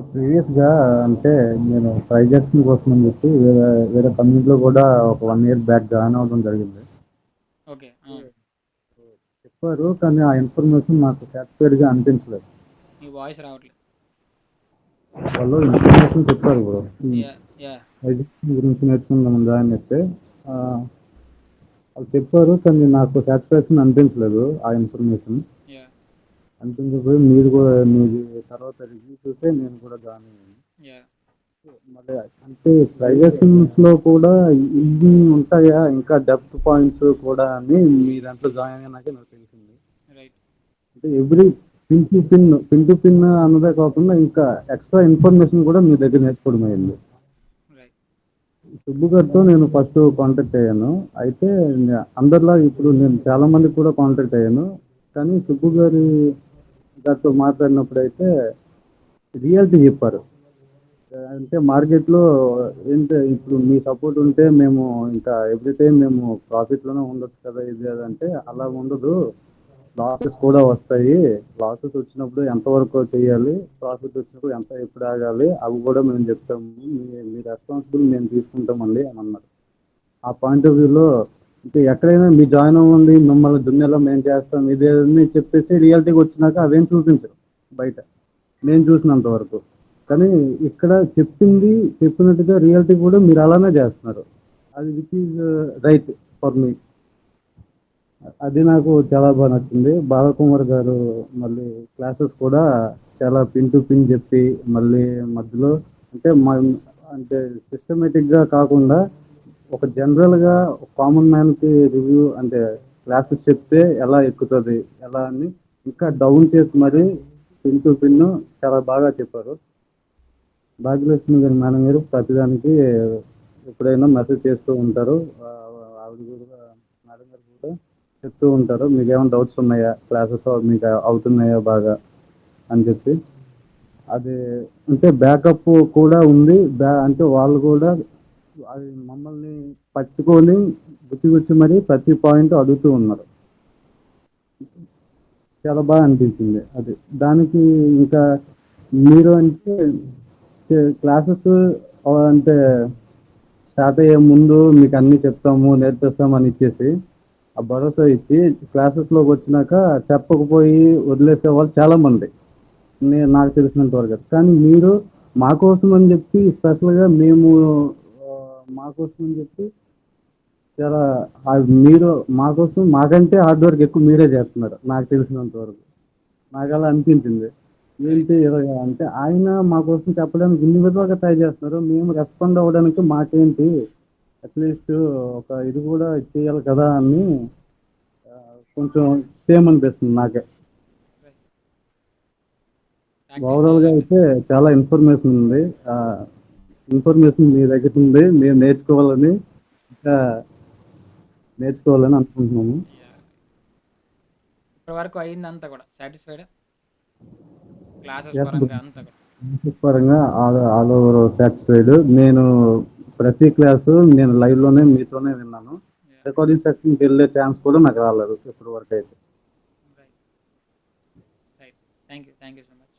ప్రీవియస్‌గా అంటే నేను ట్రై చేసిన కోసం అని చెప్పి వేరే వేరే కంపెనీలో కూడా ఒక 1 ఇయర్ బ్యాక్ జాయిన్ అవ్వడం జరిగింది. ఓకే. చెప్పారు కానీ ఆ ఇన్ఫర్మేషన్ నాకు సాటిస్ఫైడ్‌గా అనిపించలేదు. మీ వాయిస్ రావట్లేదు. వాళ్ళు ఇన్ఫర్మేషన్ చెప్పారు బ్రో. యాహ్! యాహ్! ఎడ్యుకేషన్ గురించి నేర్చుకుందాం రా అని చెప్తే ఆహ్, వాళ్ళు చెప్పారు కానీ నాకు సాటిస్ఫాక్షన్ అనిపించలేదు ఆ ఇన్ఫర్మేషన్. యాహ్! అనిపించకపోయి మీరు కూడా మీది తర్వాత రివ్యూ చూసే నేను కూడా జాయిన్ అయ్యాను. యాహ్! మళ్ళీ అంటే సజెషన్స్‌లో కూడా ఇన్ని ఉంటాయా? ఇంకా డెప్త్ పాయింట్స్ కూడా అని మీ దాంట్లో జాయిన్ అయినాకే నాకు తెలిసింది. రైట్. అంటే ఎవ్రీ పిన్ టు పిన్ అన్నదే కాకుండా ఇంకా ఎక్స్‌ట్రా ఇన్ఫర్మేషన్ కూడా మీ దగ్గర నేర్చుకోవడం అయింది. రైట్. సుబ్బు గారితో నేను ఫస్ట్ కాంటాక్ట్ అయ్యాను. అయితే అందరిలా ఇప్పుడు నేను చాలా మందికి కూడా కాంటాక్ట్ అయ్యాను. కానీ సుబ్బు గారితో మాట్లాడినప్పుడైతే రియాలిటీ చెప్పారు. అంటే మార్కెట్‌లో ఏంటే ఇప్పుడు మీ సపోర్ట్ ఉంటే మేము ఇంకా ఎవ్రీ టైమ్ మేము ప్రాఫిట్‌లోనే ఉండొచ్చు కదా! ఇది అది అంటే అలా ఉండదు. లాసెస్ కూడా వస్తాయి. లాసెస్ వచ్చినప్పుడు ఎంతవరకు చేయాలి? ప్రాఫిట్ వచ్చినప్పుడు ఎప్పుడు ఆగాలి? అవి కూడా మేము చెప్తాము. మీ రెస్పాన్సిబుల్ మేము తీసుకుంటామండి అని అన్నారు. ఆ పాయింట్ ఆఫ్ వ్యూలో ఇంకా ఎక్కడైనా మీరు జాయిన్ అవ్వండి. మిమ్మల్ని దున్నేలా మేము చేస్తాం. ఇదేమి చెప్పేసి రియాలిటీకి వచ్చినాక అవేం చూపించరు బయట. నేను చూసినంత వరకు. కానీ ఇక్కడ చెప్పినట్టుగా రియాలిటీ కూడా మీరు అలానే చేస్తున్నారు. అది which is right for me. అది నాకు చాలా బాగా నచ్చింది. బాలకుమార్ గారు మళ్ళీ క్లాసెస్ కూడా చాలా పిన్ టు పిన్ చెప్పి మళ్ళీ మధ్యలో అంటే అంటే సిస్టమేటిక్‌గా కాకుండా ఒక జనరల్‌గా కామన్ మ్యాన్‌కి రివ్యూ అంటే క్లాసెస్ చెప్తే ఎలా ఎక్కుతది? ఎలా అని ఇంకా డౌన్ చేసి మరి పిన్ టు పిన్ చాలా బాగా చెప్పారు. భాగ్యలక్ష్మి గారు మేడం గారు ప్రతిదానికి ఎప్పుడైనా మెసేజ్ చేస్తూ ఉంటారు. ఆవిడ కూడా మేడం గారు కూడా చెప్తూ ఉంటారు. మీకేమైనా డౌట్స్ ఉన్నాయా? క్లాసెస్ మీకు అవుతున్నాయా బాగా అని చెప్పి. అది అంటే బ్యాకప్ కూడా ఉంది. అంటే వాళ్ళు కూడా అది మమ్మల్ని పట్టుకొని గుచ్చి గుచ్చి మరి ప్రతి పాయింట్ అడుగుతూ ఉన్నారు. చాలా బాగా అనిపించింది అది. దానికి ఇంకా మీరు అంటే క్లాసెస్ అంటే స్టార్ట్ అయ్యే ముందు మీకు అన్నీ చెప్తాము, నేర్పిస్తాము అని ఇచ్చేసి, ఆ భరోసా ఇచ్చి క్లాసెస్‌లోకి వచ్చినాక చెప్పకపోయి వదిలేసే వాళ్ళు చాలామంది. నాకు తెలిసినంత వరకు. కానీ మీరు మా కోసం అని చెప్పి స్పెషల్‌గా మేము మా కోసం అని చెప్పి చాలా మీరు మా కోసం మాకంటే హార్డ్ వర్క్ ఎక్కువ మీరే చేస్తున్నారు నాకు తెలిసినంత వరకు. నాకలా అనిపించింది. రైట్. ఏంటి ఇలాగ అంటే ఆయన మా కోసం చెప్పడానికి ఇన్ని విధాలుగా ట్రై చేస్తున్నారు. మేము రెస్పాండ్ అవ్వడానికి మాకేంటి అట్‌లీస్ట్ ఒక ఇది కూడా చేయాలి కదా అని కొంచెం సేమ్ అనిపిస్తుంది నాకే. రైట్. ప్రాక్టీస్ ఓవరాల్‌గా చేయాలండి. అయితే చాలా ఇన్ఫర్మేషన్ ఉంది. ఆహ్, ఇన్ఫర్మేషన్ మీ దగ్గర ఉంది. మేము నేర్చుకోవాలని ఇంకా నేర్చుకోవాలని అనుకుంటున్నాము. యాహ్! ఇప్పటి వరకు అయిందంతా కూడా సాటిస్ఫైడా? Classes yes bro. పరంగా అంతా కూడా. బిజినెస్ పరంగా ఆల్ ఓవర్ సాటిస్ఫైడ్. నేను ప్రతి క్లాసు నేను లైవ్‌లోనే మీతోనే విన్నాను. యాహ్! రికార్డింగ్ సెక్షన్‌కెళ్ళే ఛాన్స్ కూడా నాకు రాలేదు ఇప్పటి వరకైతే. Right. Right. Thank you. Thank you so much.